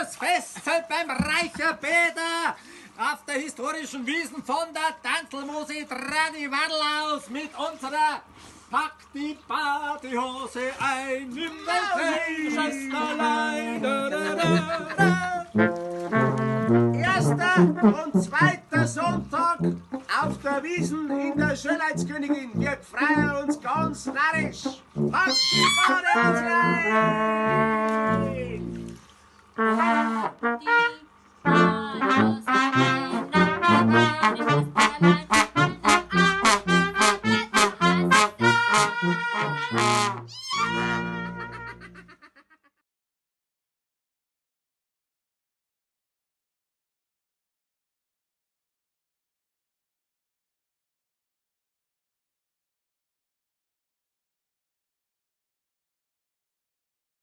das Festzelt beim Reicher Peter. Auf der historischen Wiesen von der Tanzelmusik die Wadel aus mit unserer Pack die Partyhose ein, nimm dein Schwesterlein. Erster und zweiter Sonntag auf der Wiesen in der Schönheitskönigin. Wir freuen uns ganz narrisch. Pack die Partyhose ein! Die Partyhose ein!